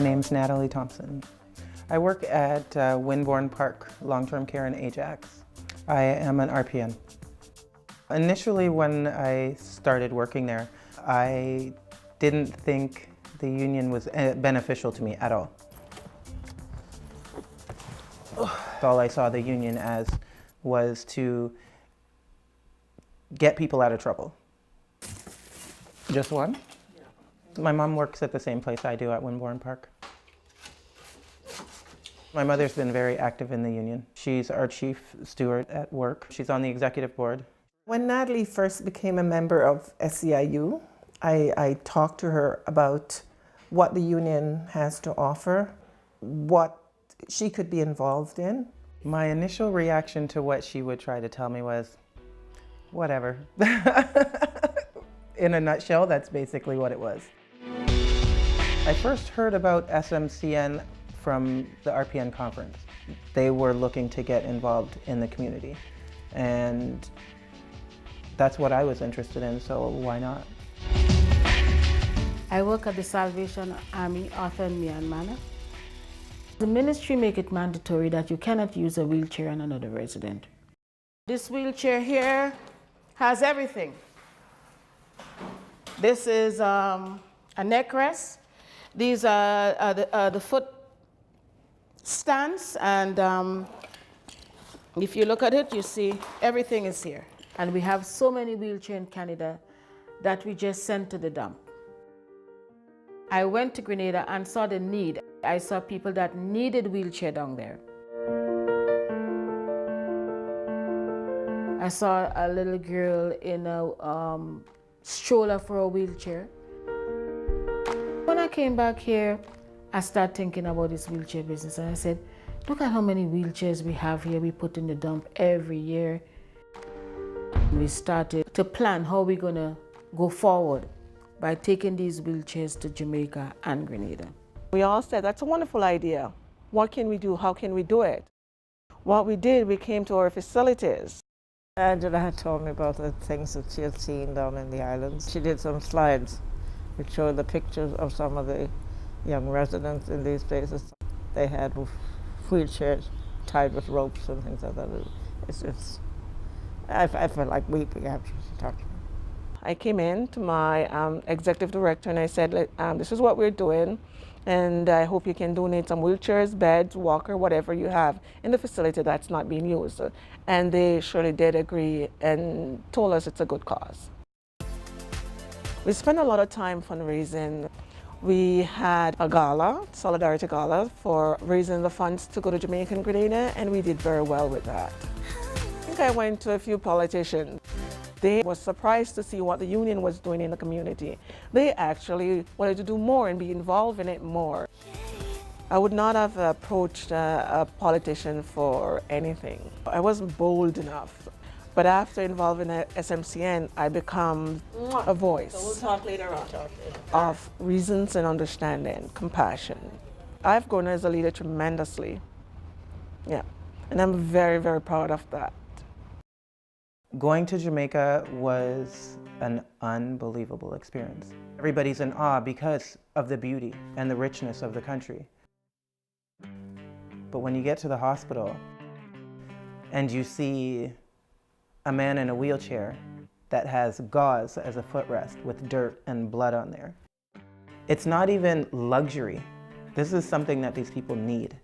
name's Natalie Thompson. I work at Winbourne Park Long-Term Care in Ajax. I am an RPN. Initially, when I started working there, I didn't think the union was beneficial to me at all. All I saw the union as was to get people out of trouble. Just one? Yeah. My mom works at the same place I do at Winbourne Park. My mother's been very active in the union. She's our chief steward at work. She's on the executive board. When Natalie first became a member of SEIU, I talked to her about what the union has to offer, what she could be involved in. My initial reaction to what she would try to tell me was, whatever. In a nutshell, that's basically what it was. I first heard about SMCN from the RPN conference. They were looking to get involved in the community, and that's what I was interested in, so why not? I work at the Salvation Army Arthur and Mian Manor. The ministry make it mandatory that you cannot use a wheelchair on another resident. This wheelchair here has everything. This is a neck rest. These are the foot stands, and if you look at it, you see everything is here. And we have so many wheelchairs in Canada that we just sent to the dump. I went to Grenada and saw the need. I saw people that needed wheelchair down there. I saw a little girl in a stroller for a wheelchair. When I came back here, I started thinking about this wheelchair business, and I said, look at how many wheelchairs we have here. We put in the dump every year. We started to plan how we're gonna go forward by taking these wheelchairs to Jamaica and Grenada. We all said, that's a wonderful idea. What can we do? How can we do it? What we did, we came to our facilities. Angela had told me about the things that she had seen down in the islands. She did some slides which showed the pictures of some of the young residents in these places. They had wheelchairs tied with ropes and things like that. I felt like weeping after she talked to me. I came in to my executive director and I said, this is what we're doing, and I hope you can donate some wheelchairs, beds, walker, whatever you have in the facility that's not being used. And they surely did agree and told us it's a good cause. We spent a lot of time fundraising. We had a gala, Solidarity Gala, for raising the funds to go to Jamaica and Grenada, and we did very well with that. I think I went to a few politicians. They were surprised to see what the union was doing in the community. They actually wanted to do more and be involved in it more. I would not have approached a politician for anything. I wasn't bold enough. But after involving SMCN, I become a voice. So we'll talk later on. Of reasons and understanding, compassion. I've grown as a leader tremendously. Yeah, and I'm very, very proud of that. Going to Jamaica was an unbelievable experience. Everybody's in awe because of the beauty and the richness of the country. But when you get to the hospital and you see a man in a wheelchair that has gauze as a footrest with dirt and blood on there, it's not even luxury. This is something that these people need.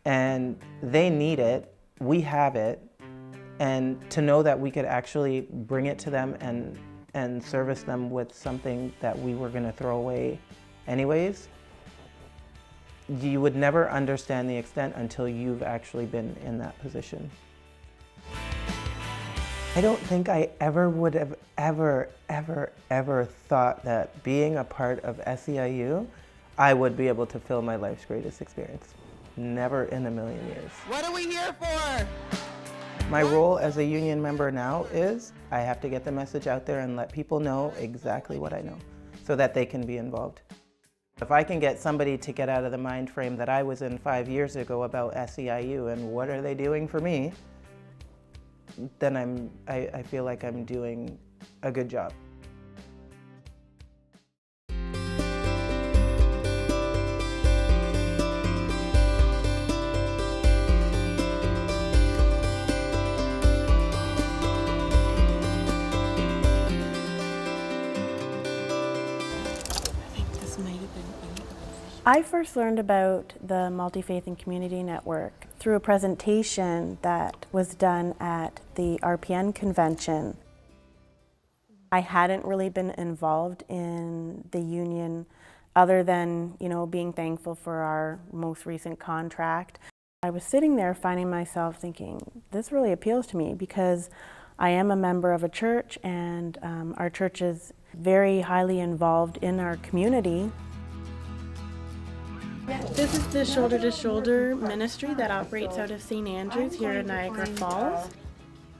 And they need it, we have it, and to know that we could actually bring it to them and service them with something that we were going to throw away anyways, you would never understand the extent until you've actually been in that position. I don't think I ever would have ever thought that being a part of SEIU, I would be able to fill my life's greatest experience. Never in a million years. What are we here for? My role as a union member now is I have to get the message out there and let people know exactly what I know so that they can be involved. If I can get somebody to get out of the mind frame that I was in 5 years ago about SEIU and what are they doing for me, then I feel like I'm doing a good job. I first learned about the Multi-Faith and Community Network through a presentation that was done at the RPN convention. I hadn't really been involved in the union other than, being thankful for our most recent contract. I was sitting there finding myself thinking, this really appeals to me because I am a member of a church and our church is very highly involved in our community. This is the Shoulder to Shoulder ministry that operates out of St. Andrews here in Niagara Falls.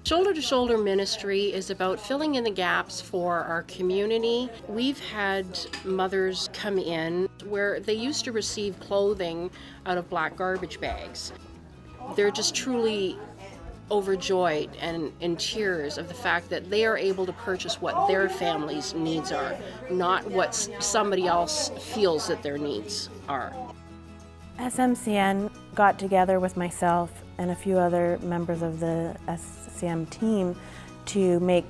Shoulder to Shoulder ministry is about filling in the gaps for our community. We've had mothers come in where they used to receive clothing out of black garbage bags. They're just truly overjoyed and in tears of the fact that they are able to purchase what their family's needs are, not what somebody else feels that their needs are. SMCN got together with myself and a few other members of the SCM team to make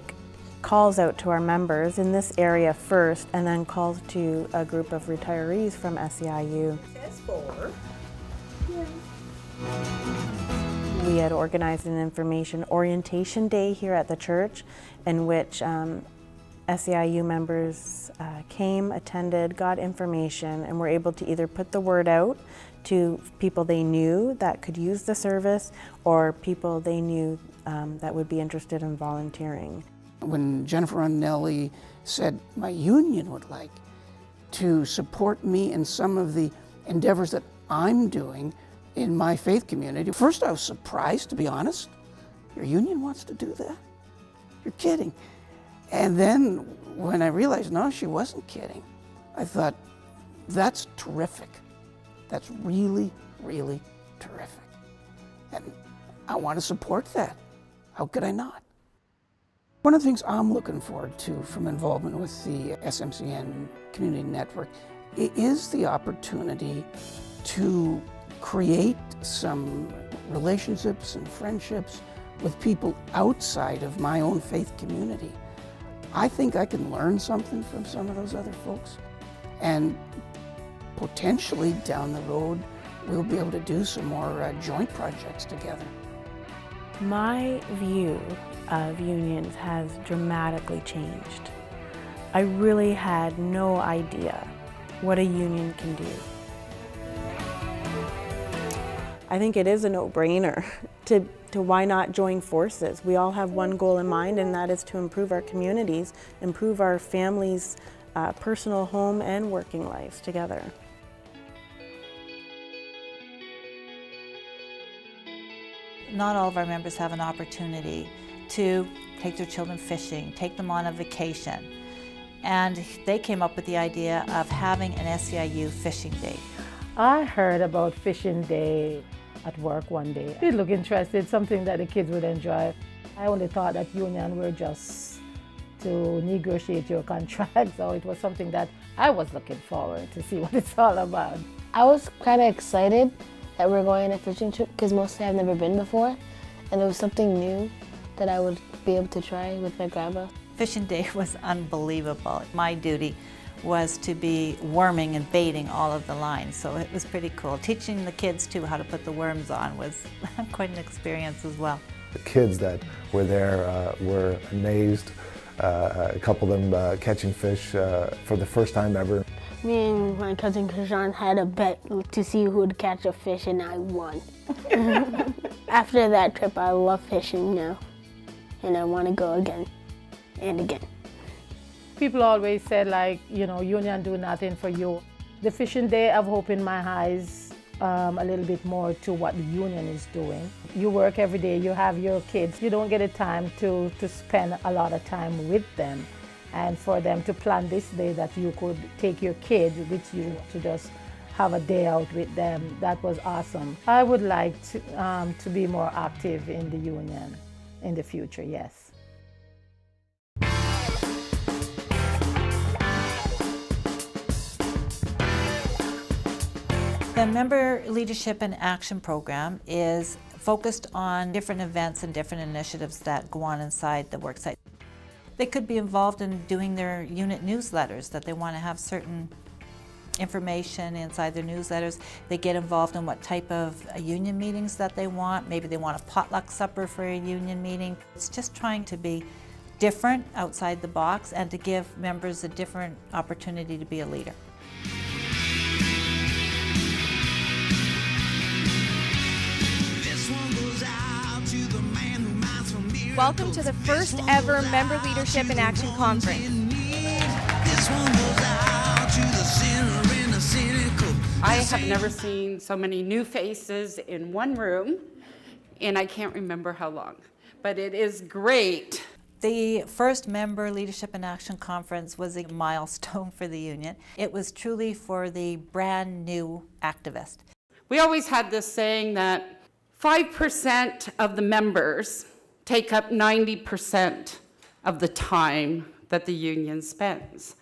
calls out to our members in this area first, and then calls to a group of retirees from SEIU. We had organized an information orientation day here at the church in which SEIU members came, attended, got information, and were able to either put the word out to people they knew that could use the service or people they knew that would be interested in volunteering. When Jennifer Ronelli said my union would like to support me in some of the endeavors that I'm doing in my faith community, first I was surprised, to be honest. Your union wants to do that? You're kidding. And then when I realized, no, she wasn't kidding, I thought, that's terrific. That's really, really terrific. And I want to support that. How could I not? One of the things I'm looking forward to from involvement with the SMCN Community Network is the opportunity to create some relationships and friendships with people outside of my own faith community. I think I can learn something from some of those other folks, and potentially down the road we'll be able to do some more joint projects together. My view of unions has dramatically changed. I really had no idea what a union can do. I think it is a no-brainer to why not join forces. We all have one goal in mind, and that is to improve our communities, improve our families' personal home and working lives together. Not all of our members have an opportunity to take their children fishing, take them on a vacation. And they came up with the idea of having an SEIU fishing day. I heard about fishing day at work one day. It looked interesting, something that the kids would enjoy. I only thought that union were just to negotiate your contract, so it was something that I was looking forward to see what it's all about. I was kind of excited that we're going on a fishing trip because mostly I've never been before, and it was something new that I would be able to try with my grandma. Fishing day was unbelievable. My duty was to be worming and baiting all of the lines, so it was pretty cool. Teaching the kids too how to put the worms on was quite an experience as well. The kids that were there were amazed. A couple of them catching fish for the first time ever. Me and my cousin Krishan had a bet to see who would catch a fish, and I won. After that trip, I love fishing now, and I want to go again and again. People always said, like, union do nothing for you. The fishing day, I've opened my eyes a little bit more to what the union is doing. You work every day, you have your kids. You don't get a time to spend a lot of time with them. And for them to plan this day that you could take your kids with you to just have a day out with them, that was awesome. I would like to be more active in the union in the future, yes. The Member Leadership and Action Program is focused on different events and different initiatives that go on inside the worksite. They could be involved in doing their unit newsletters, that they want to have certain information inside their newsletters. They get involved in what type of union meetings that they want. Maybe they want a potluck supper for a union meeting. It's just trying to be different outside the box and to give members a different opportunity to be a leader. Welcome to the first ever Member Leadership in Action Conference. I have never seen so many new faces in one room, and I can't remember how long, but it is great. The first Member Leadership in Action Conference was a milestone for the union. It was truly for the brand new activist. We always had this saying that 5% of the members take up 90% of the time that the union spends.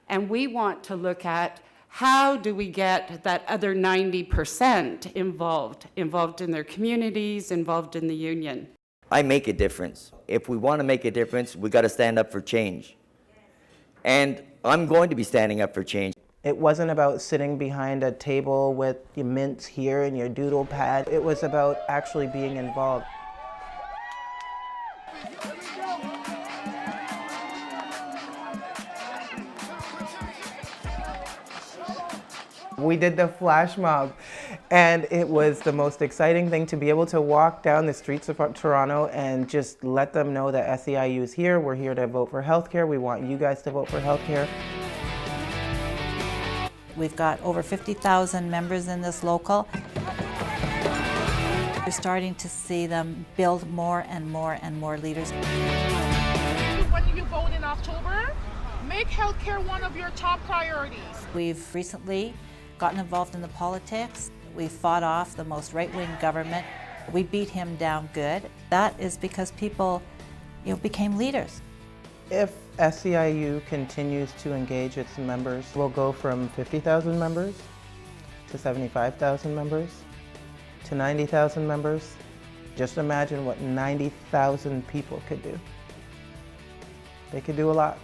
And we want to look at how do we get that other 90% involved in their communities, involved in the union. I make a difference. If we want to make a difference, we got to stand up for change. And I'm going to be standing up for change. It wasn't about sitting behind a table with your mints here and your doodle pad. It was about actually being involved. We did the flash mob, and it was the most exciting thing to be able to walk down the streets of Toronto and just let them know that SEIU is here. We're here to vote for healthcare. We want you guys to vote for healthcare. We've got over 50,000 members in this local. We're starting to see them build more and more and more leaders. When you vote in October, make healthcare one of your top priorities. We've recently gotten involved in the politics. We fought off the most right-wing government. We beat him down good. That is because people, became leaders. If SEIU continues to engage its members, we'll go from 50,000 members to 75,000 members to 90,000 members. Just imagine what 90,000 people could do. They could do a lot.